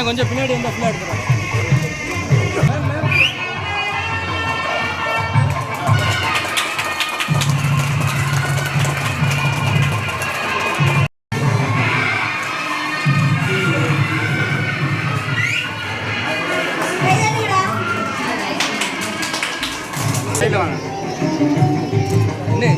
கொஞ்சம் பின்னாடி வந்து ஃபுல்லாக எடுத்துறேன். சைடில் வாங்க. என்ன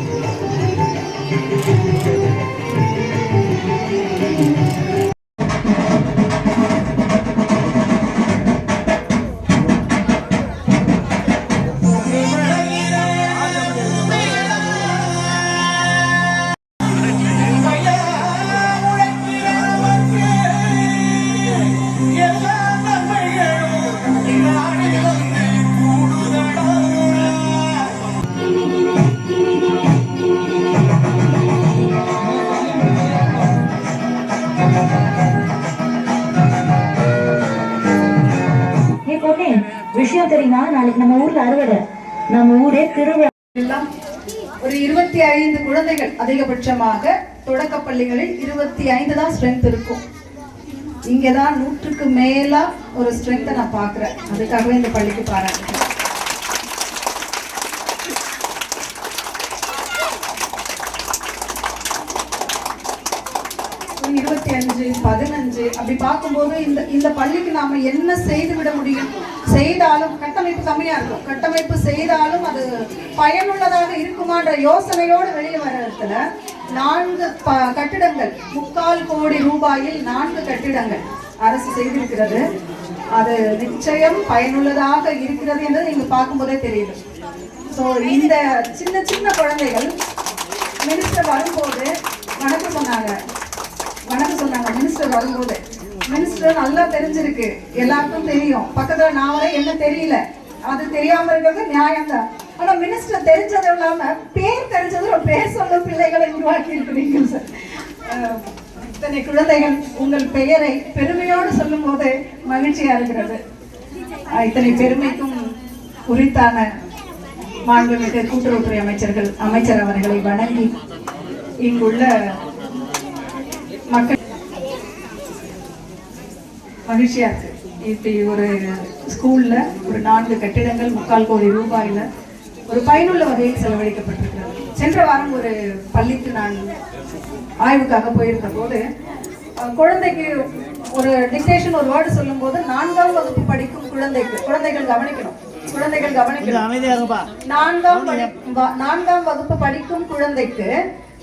விஷயம் தெரியுமா? நாளைக்கு நம்ம ஊர்ல அறுவடை, நம்ம ஊரே திருவிழா. ஒரு 25 குழந்தைகள் அதிகபட்சமாக தொடக்க பள்ளிகளில் 25 தான் ஸ்ட்ரென்த் இருக்கும். இங்கதான் 100க்கு மேல ஒரு ஸ்ட்ரென்த்தை நான் பாக்குறேன். அதுக்காகவே இந்த பள்ளிக்கு பாராட்டு. 25, 15 அப்படி பார்க்கும்போது இந்த பள்ளிக்கு நாம என்ன செய்து விட முடியும்? செய்தாலும் கட்டமைப்பு கம்மியா இருக்கும். கட்டமைப்பு செய்தாலும் அது பயனுள்ளதாக இருக்குமான்ற யோசனையோடு வெளியே வர இடத்துல 4 கட்டிடங்கள் 3/4 கோடி ரூபாயில் 4 கட்டிடங்கள் அரசு செய்திருக்கிறது. அது நிச்சயம் பயனுள்ளதாக இருக்கிறது என்று நீங்க பார்க்கும்போதே தெரியுது. ஸோ இந்த சின்ன சின்ன குழந்தைகள் மினிஸ்டர் வரும்போது வணக்கம் சொன்னாங்க. மினிஸ்டர் வரும்போது மினிஸ்டர் நல்லா தெரிஞ்சிருக்கு, எல்லாருக்கும் தெரியும். பக்கத்துல நான் வர என்ன தெரியல, அது தெரியாம இருக்கிறது நியாயம் தான். ஆனா மினிஸ்டர் தெரிஞ்சது இல்லாம பேர் தெரிஞ்சது ஒரு பேர் சொல்லும் பிள்ளைகளை உருவாக்கி இருக்கிறீங்க சார். இத்தனை குழந்தைகள் உங்கள் பெயரை பெருமையோடு சொல்லும் போது மகிழ்ச்சியா இருக்கிறது. இத்தனை பெருமைக்கும் உரித்தான மாண்புமிகு கூட்டுறவுத்துறை அமைச்சர் அவர்களை வணங்கி இங்குள்ள மக்கள் மகிழ்ச்சியா இருக்கு. இப்படி ஒரு ஸ்கூல்ல ஒரு 4 கட்டிடங்கள் 3/4 கோடி ரூபாயில ஒரு பயனுள்ள வகையில் செலவழிக்கப்பட்டிருக்கிறது. சென்ற வாரம் ஒரு பள்ளிக்கு நான் ஆய்வுக்காக போயிருந்த போது குழந்தைக்கு ஒரு டிக்டேஷன் ஒரு வேர்டு சொல்லும் போது 4ஆம் வகுப்பு படிக்கும் குழந்தைகள் கவனிக்கணும். 4ஆம் வகுப்பு படிக்கும் குழந்தைக்கு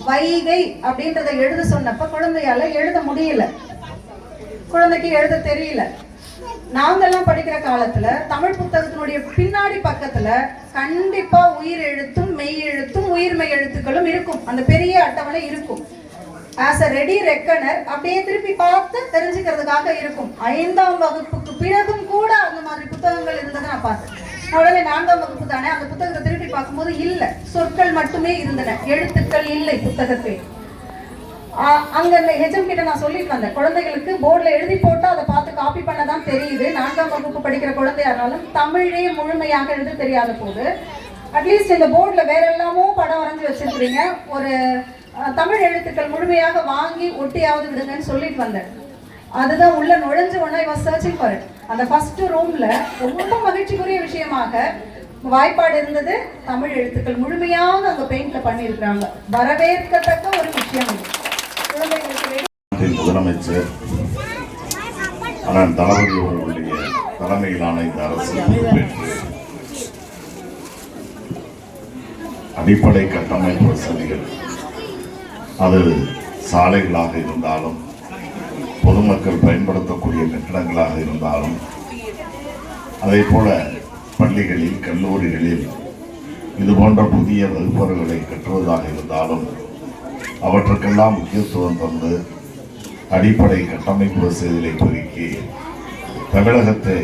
வைகை அப்படின்றத எழுத சொன்னப்ப குழந்தையால எழுத முடியல, குழந்தைக்கு எழுத தெரியல. நாங்கெல்லாம் படிக்கிற காலத்துல தமிழ் புத்தகத்தினுடைய பின்னாடி பக்கத்துல கண்டிப்பா உயிர் எழுத்தும் மெய் எழுத்தும் உயிர்மெய் எழுத்துக்களும் இருக்கும். அந்த பெரிய அட்டவணை இருக்கும். ஆஸ் அ ரெடி ரெக்கனர் அப்படியே திருப்பி பார்த்து தெரிஞ்சுக்கிறதுக்காக இருக்கும். 5ஆம் வகுப்புக்கு பிறகும் கூட அந்த மாதிரி புத்தகங்கள் இருந்ததை நான் பார்த்தேன். உடனே 4ஆம் வகுப்பு தானே, அந்த புத்தகத்தை திருப்பி பார்க்கும்போது இல்ல, சொற்கள் மட்டுமே இருந்தன, எழுத்துக்கள் இல்லை புத்தகத்தில். அங்க ஹெச்எம் கிட்ட நான் சொல்லிட்டு வந்தேன், குழந்தைகளுக்கு போர்டுல எழுதி போட்டா அதை பார்த்து காப்பி பண்ணதான் தெரியுது. 4ஆம் வகுப்பு படிக்கிற குழந்தையா இருந்தாலும் தமிழே முழுமையாக எழுத தெரியாத போது அட்லீஸ்ட் இந்த போர்டுல வேற எல்லாமோ படம் வரைஞ்சி வச்சிருக்கிறீங்க, ஒரு தமிழ் எழுத்துக்கள் முழுமையாக வாங்கி ஒட்டியாவது விடுங்கன்னு சொல்லிட்டு வந்தேன். அதுதான் உள்ள நுழைஞ்ச உடனே I was searching for it. அந்த ஃபர்ஸ்ட் ரூம்ல ரொம்ப மகிழ்ச்சிக்குரிய விஷயமாக வாய்ப்பாடு இருந்தது. தமிழ் எழுத்துக்கள் முழுமையாக அங்க பெயிண்ட்ல பண்ணியிருக்கிறாங்க. வரவேற்கத்தக்க ஒரு விஷயம். முதலமைச்சர் அண்ணன் தளபதி அவர்களுடைய தலைமையிலான இந்த அரசு பொறுப்பேற்று அடிப்படை கட்டமைப்பு வசதிகள், அது சாலைகளாக இருந்தாலும் பொதுமக்கள் பயன்படுத்தக்கூடிய கட்டடங்களாக இருந்தாலும் அதே போல பள்ளிகளில் கல்லூரிகளில் இது போன்ற புதிய வகுப்பறைகளை கட்டுவதாக இருந்தாலும் அவற்றுக்கெல்லாம் முக்கியத்துவம் தந்து அடிப்படை கட்டமைப்பு வசதிகளை பெருக்கி தமிழகத்தை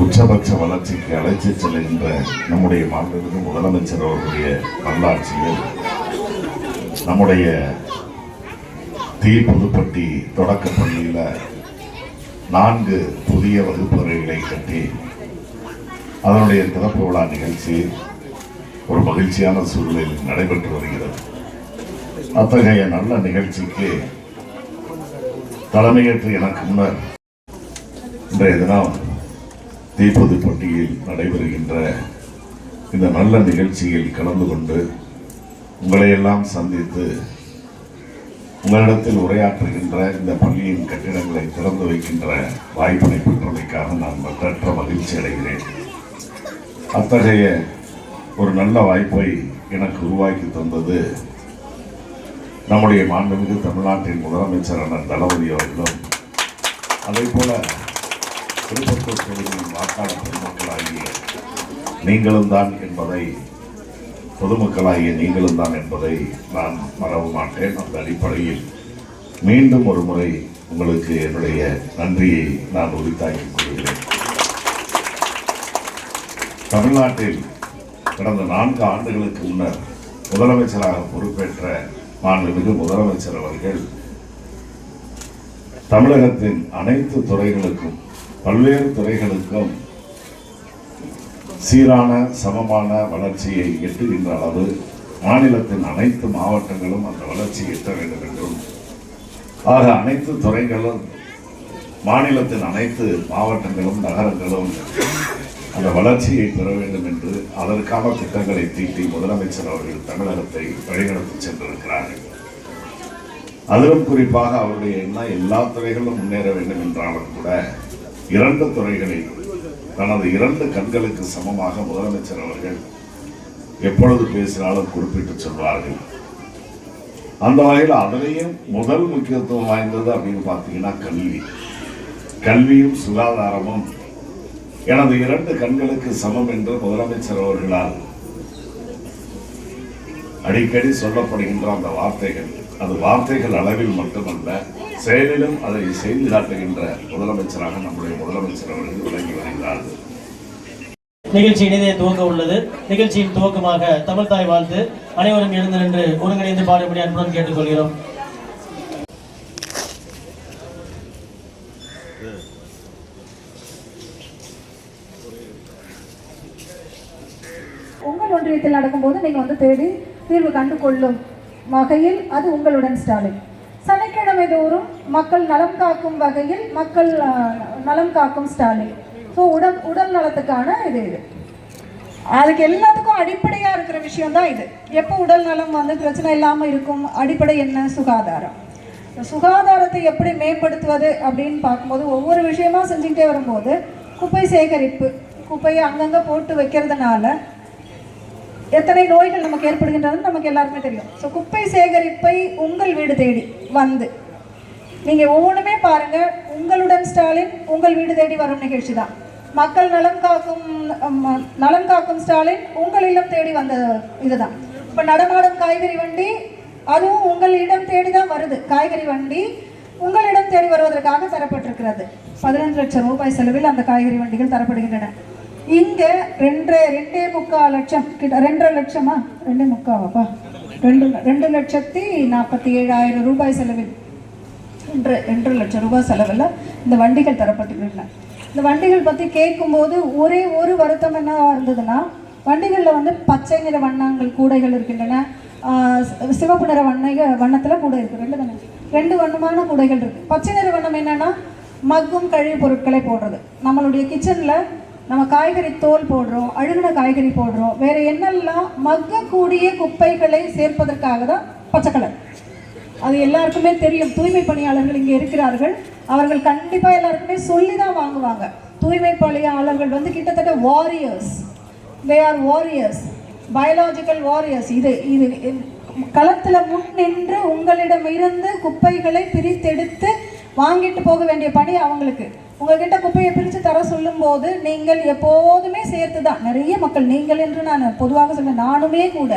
உச்சபட்ச வளர்ச்சிக்கு அழைத்துச் செல்கின்ற நம்முடைய மாண்புமிகு முதலமைச்சர் அவர்களுடைய நல்லாட்சியில் நம்முடைய புதுப்பட்டி தொடக்க பள்ளியில் 4 புதிய வகுப்பறைகளை கட்டி அதனுடைய திறப்பு விழா நிகழ்ச்சி ஒரு மகிழ்ச்சியான சூழ்நிலையில் நடைபெற்று வருகிறது. அத்தகைய நல்ல நிகழ்ச்சிக்கு தலைமையேற்று எனக்கு முன்னர் இன்றைய தினம் தீப்பொதி பட்டியில் நடைபெறுகின்ற இந்த நல்ல நிகழ்ச்சியில் கலந்து கொண்டு உங்களையெல்லாம் சந்தித்து உங்களிடத்தில் உரையாற்றுகின்ற இந்த பள்ளியின் கட்டிடங்களை திறந்து வைக்கின்ற வாய்ப்பினை பெற்றமைக்காக நான் மற்றற்ற மகிழ்ச்சி அடைகிறேன். அத்தகைய ஒரு நல்ல வாய்ப்பை எனக்கு உருவாக்கி தந்தது நம்முடைய மாண்புமிகு தமிழ்நாட்டின் முதலமைச்சர் அண்ணன் தளபதி அவர்களும், அதே போல திருப்பத்தூர் தொகுதியின் வாக்காளர் பெருமக்களாகிய நீங்களும் தான் என்பதை பொதுமக்களாகிய நீங்களும் தான் என்பதை நான் மறக்க மாட்டேன். அந்த அடிப்படையில் மீண்டும் ஒரு முறை உங்களுக்கு என்னுடைய நன்றியை நான் உரித்தாக்கிக் கொள்கிறேன். தமிழ்நாட்டில் கடந்த 4 ஆண்டுகளுக்கு முன்னர் முதலமைச்சராக பொறுப்பேற்ற மாண்புமிகு முதலமைச்சர் அவர்கள் தமிழகத்தின் அனைத்து துறைகளுக்கும் பல்வேறு துறைகளுக்கும் சீரான சமமான வளர்ச்சியை எட்டுகின்ற அளவு மாநிலத்தின் அனைத்து மாவட்டங்களும் அந்த வளர்ச்சியை எட்ட வேண்டும் என்றும், ஆக அனைத்து துறைகளும் மாநிலத்தின் அனைத்து மாவட்டங்களும் நகரங்களும் அந்த வளர்ச்சியை பெற வேண்டும் என்று அதற்கான திட்டங்களை தீட்டி முதலமைச்சர் அவர்கள் தமிழகத்தை வழிநடத்தி சென்றிருக்கிறார்கள். அதிலும் குறிப்பாக அவருடைய எண்ணம் எல்லா துறைகளும் முன்னேற வேண்டும் என்றாலும் கூட 2 துறைகளில் தனது 2 கண்களுக்கு சமமாக முதலமைச்சர் அவர்கள் எப்பொழுது பேசினாலும் குறிப்பிட்டு சொல்வார்கள். அந்த வகையில் அதிலேயும் முதல் முக்கியத்துவம் வாய்ந்தது அப்படின்னு பார்த்தீங்கன்னா கல்வியும் சுகாதாரமும் எனது 2 கண்களுக்கு சமம் என்று முதலமைச்சர் அவர்களால் அடிக்கடி சொல்லப்படுகின்ற அந்த வார்த்தைகள், அது வார்த்தைகள் அளவில் மட்டுமல்ல செயலிலும் அதை செய்து காட்டுகின்ற முதலமைச்சராக நம்முடைய முதலமைச்சர் அவர்கள் விளங்கி வருகிறார்கள். நிகழ்ச்சி இனிதே துவங்க உள்ளது. நிகழ்ச்சியின் துவக்கமாக தமிழ் தாய் வாழ்த்து அனைவரும் எழுந்து நின்று ஒருங்கிணைந்து பாடுபடி அன்புடன் கேட்டுக்கொள்கிறோம். உங்கள் ஒன்றியத்தில் நடக்கும்போது நீங்கள் தேடி தீர்வு கண்டு கொள்ளும் வகையில் அது உங்களுடன் ஸ்டாலின். சனிக்கிழமை தோறும் மக்கள் நலம் காக்கும் வகையில் மக்கள் நலம் காக்கும் ஸ்டாலின். ஸோ உடல் நலத்துக்கான இது அதுக்கு எல்லாத்துக்கும் அடிப்படையாக இருக்கிற விஷயம் தான் இது. எப்போ உடல் நலம் பிரச்சனை இல்லாமல் இருக்கும், அடிப்படை என்ன? சுகாதாரம். சுகாதாரத்தை எப்படி மேம்படுத்துவது அப்படின்னு பார்க்கும்போது ஒவ்வொரு விஷயமா செஞ்சுக்கிட்டே வரும்போது குப்பை சேகரிப்பு, குப்பையை அங்கங்கே போட்டு வைக்கிறதுனால எத்தனை நோய்கள் நமக்கு ஏற்படுகின்றதுன்னு நமக்கு எல்லாருக்குமே தெரியும். ஸோ குப்பை சேகரிப்பை உங்கள் வீடு தேடி வந்து நீங்கள் ஒவ்வொன்றுமே பாருங்கள். உங்களுடன் ஸ்டாலின் உங்கள் வீடு தேடி வரும் நிகழ்ச்சி தான். மக்கள் நலம் காக்கும் ஸ்டாலின் உங்கள் இல்லம் தேடி வந்த இதுதான். இப்போ நடமாடும் காய்கறி வண்டி அதுவும் உங்களிடம் தேடி தான் வருது. காய்கறி வண்டி உங்களிடம் தேடி வருவதற்காக தரப்பட்டிருக்கிறது. 15 லட்சம் ரூபாய் செலவில் அந்த காய்கறி வண்டிகள் தரப்படுகின்றன. இங்கே 2.25 லட்சம் கிட்ட 2.5 லட்சமா 2.25வாப்பா 2,47,000 ரூபாய் செலவில் 2 லட்சம் ரூபாய் செலவில் இந்த வண்டிகள் தரப்பட்டிருக்கின்றன. இந்த வண்டிகள் பற்றி கேட்கும்போது ஒரே ஒரு வருத்தம் என்ன இருந்ததுன்னா, வண்டிகளில் பச்சை நிற வண்ணங்கள் கூடைகள் இருக்கின்றன, சிவப்பு நிற வண்ணத்தில் கூடை இருக்குது. 2 வண்ணமான கூடைகள் இருக்குது. பச்சை நிற வண்ணம் என்னென்னா மக்கும் கழிவு பொருட்களை போடுறது. நம்மளுடைய கிச்சனில் நம்ம காய்கறி தோல் போடுறோம், அழுகின காய்கறி போடுறோம், வேறு என்னெல்லாம் மக்கக்கூடிய குப்பைகளை சேர்ப்பதற்காக தான் பச்சை கலர். அது எல்லாருக்குமே தெரியும். தூய்மை பணியாளர்கள் இங்கே இருக்கிறார்கள். அவர்கள் கண்டிப்பாக எல்லாருக்குமே சொல்லி தான் வாங்குவாங்க. தூய்மை பணியாளர்கள் கிட்டத்தட்ட warriors. They are warriors, biological warriors. இது களத்தில் முன் நின்று உங்களிடமிருந்து குப்பைகளை பிரித்தெடுத்து வாங்கிட்டு போக வேண்டிய பணி அவங்களுக்கு. உங்கள்கிட்ட குப்பையை பிரித்து தர சொல்லும்போது நீங்கள் எப்போதுமே சேர்த்து தான், நிறைய மக்கள், நீங்கள் என்று நான் பொதுவாக சொல்ல, நானுமே கூட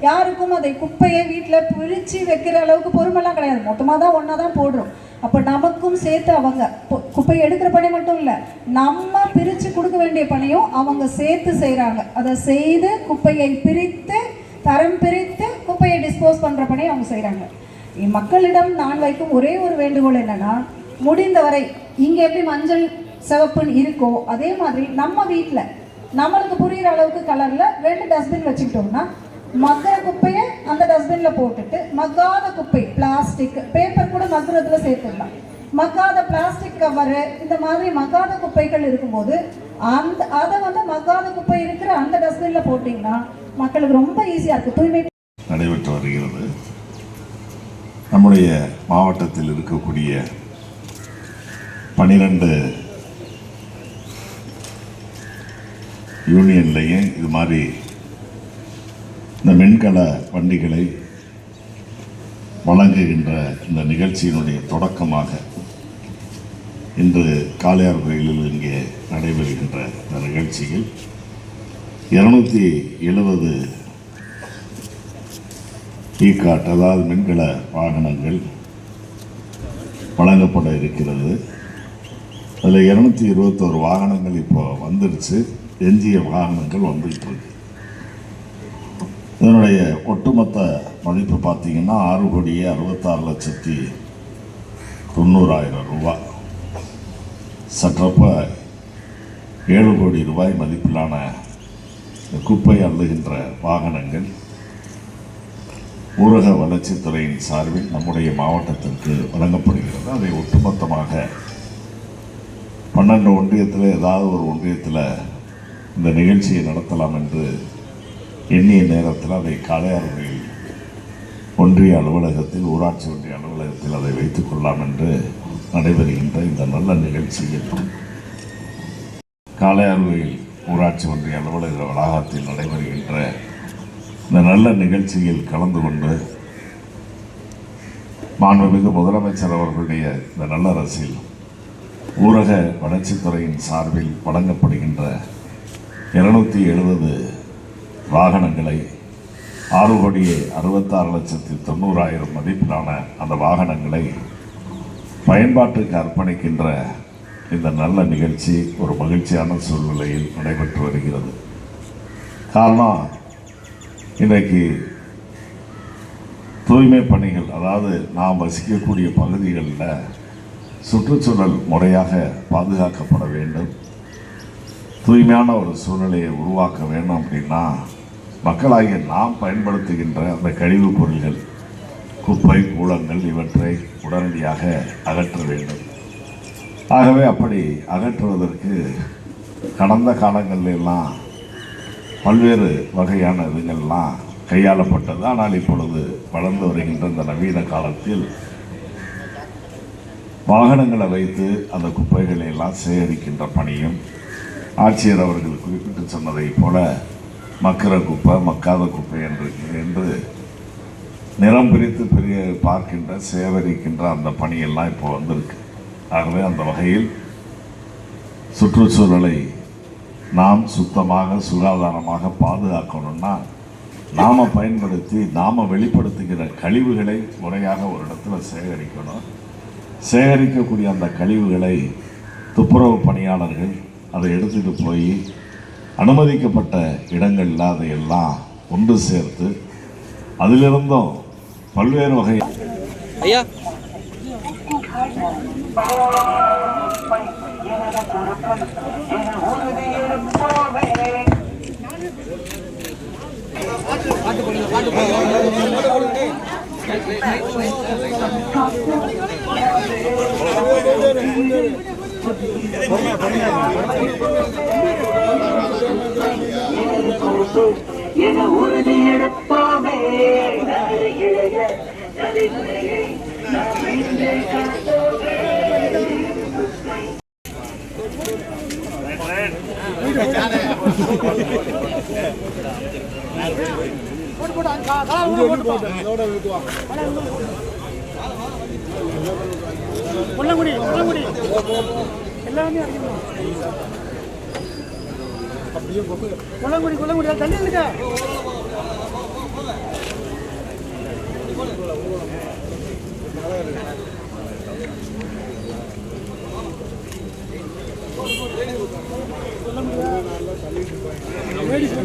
யாருக்கும் அதை குப்பையை வீட்டில் பிரித்து வைக்கிற அளவுக்கு பொறுமெல்லாம் கிடையாது. மொத்தமாக தான் ஒன்றா தான் போடுறோம். அப்போ நமக்கும் சேர்த்து அவங்க குப்பையை எடுக்கிற பணி மட்டும் இல்லை, நம்ம பிரித்து கொடுக்க வேண்டிய பணியும் அவங்க சேர்த்து செய்கிறாங்க. அதை செய்து குப்பையை பிரித்து தரம் பிரித்து குப்பையை டிஸ்போஸ் பண்ணுற பணியை அவங்க செய்கிறாங்க. மக்களிடம் நான் வைக்கும் ஒரே ஒரு வேண்டுகோள் என்னன்னா, முடிந்தவரை இங்கே எப்படி மஞ்சள் சிவப்புன்னு இருக்கோ அதே மாதிரி நம்ம வீட்டில் நம்மளுக்கு புரிகிற அளவுக்கு கலரில் 2 டஸ்ட்பின் வச்சுக்கிட்டோம்னா மக்கிற குப்பையை அந்த டஸ்ட்பினில் போட்டுட்டு மக்காத குப்பை பிளாஸ்டிக் பேப்பர் கூட மக்குறதுல சேர்த்துடலாம். மக்காத பிளாஸ்டிக் கவரு இந்த மாதிரி மக்காத குப்பைகள் இருக்கும்போது அதை மக்காத குப்பை இருக்கிற அந்த டஸ்ட்பினில் போட்டிங்கன்னா மக்களுக்கு ரொம்ப ஈஸியாக இருக்குது. தூய்மை நடைபெற்று வருகிறது. நம்முடைய மாவட்டத்தில் இருக்கக்கூடிய 12 யூனியன்லையும் இது மாதிரி இந்த மின்கல வண்டிகளை வழங்குகின்ற இந்த நிகழ்ச்சியினுடைய தொடக்கமாக இன்று காளையார் கோயிலில் இங்கே நடைபெறுகின்ற இந்த நிகழ்ச்சியில் 270 ஈகாட் அதாவது மின்கல வாகனங்கள் வழங்கப்பட இருக்கிறது. அதில் 221 வாகனங்கள் இப்போ வந்துருச்சு. எஞ்சிய வாகனங்கள் வந்துகிட்டு இருக்கு. இதனுடைய ஒட்டுமொத்த மதிப்பு பார்த்தீங்கன்னா 6,66,90,000 ரூபாய். சற்றப்ப 7 கோடி ரூபாய் மதிப்பிலான குப்பை அள்ளுகின்ற வாகனங்கள் ஊரக வளர்ச்சித்துறையின் சார்பில் நம்முடைய மாவட்டத்திற்கு வழங்கப்படுகிறது. அதை ஒட்டுமொத்தமாக 12 ஒன்றியத்தில் ஏதாவது ஒரு ஒன்றியத்தில் இந்த நிகழ்ச்சியை நடத்தலாம் என்று எண்ணிய நேரத்தில் அதை காளையார்களில் ஒன்றிய அலுவலகத்தில் ஊராட்சி ஒன்றிய அலுவலகத்தில் அதை வைத்துக் கொள்ளலாம் என்று நடைபெறுகின்ற இந்த நல்ல நிகழ்ச்சியில் காளையார்களில் ஊராட்சி ஒன்றிய அலுவலக வளாகத்தில் நடைபெறுகின்ற இந்த நல்ல நிகழ்ச்சியில் கலந்து கொண்டு மாண்புமிகு முதலமைச்சர் அவர்களுடைய இந்த நல்ல அரசில் ஊரக வளர்ச்சித்துறையின் சார்பில் வழங்கப்படுகின்ற 270 வாகனங்களை 6,66,90,000 மதிப்பிலான அந்த வாகனங்களை பயன்பாட்டுக்கு அர்ப்பணிக்கின்ற இந்த நல்ல நிகழ்ச்சி ஒரு மகிழ்ச்சியான சூழ்நிலையில் நடைபெற்று வருகிறது. காரணம், இன்றைக்கு தூய்மை பணிகள், அதாவது நாம் வசிக்கக்கூடிய பகுதிகளில் சுற்றுச்சூழல் முறையாக பாதுகாக்கப்பட வேண்டும். தூய்மையான ஒரு சூழ்நிலையை உருவாக்க வேண்டும். அப்படின்னா மக்களாகிய நாம் பயன்படுத்துகின்ற அந்த கழிவுப் பொருள்கள், குப்பை கூளங்கள் இவற்றை உடனடியாக அகற்ற வேண்டும். ஆகவே அப்படி அகற்றுவதற்கு கடந்த காலங்களிலெல்லாம் பல்வேறு வகையான இதுகள்லாம் கையாளப்பட்டது. ஆனால் இப்பொழுது வளர்ந்து வருகின்ற இந்த நவீன காலத்தில் வாகனங்களை வைத்து அந்த குப்பைகளை எல்லாம் சேகரிக்கின்ற பணியும் ஆட்சியர் அவர்கள் குறிப்பிட்டு சொன்னதை போல மக்கிற குப்பை மக்காத குப்பை என்று நிறம் பிரித்து பார்க்கின்ற சேகரிக்கின்ற அந்த பணியெல்லாம் இப்போ வந்திருக்கு. ஆகவே அந்த வகையில் சுற்றுச்சூழலை நாம் சுத்தமாக சுகாதாரமாக பாதுகாக்கணும்னா நாம் பயன்படுத்தி நாம் வெளிப்படுத்துகிற கழிவுகளை முறையாக ஒரு இடத்துல சேகரிக்கணும். சேகரிக்கக்கூடிய அந்த கழிவுகளை துப்புரவு பணியாளர்கள் அதை எடுத்துகிட்டு போய் அனுமதிக்கப்பட்ட இடங்களில் அதையெல்லாம் ஒன்று சேர்த்து அதிலிருந்தும் பல்வேறு வகை ஐயா என உறுதி எடுப்போமே இளைய தலைமுறையை கொல்லங்குடி எல்லாமே கொல்லங்குடி தண்ணி இருக்கா லேடிஸ்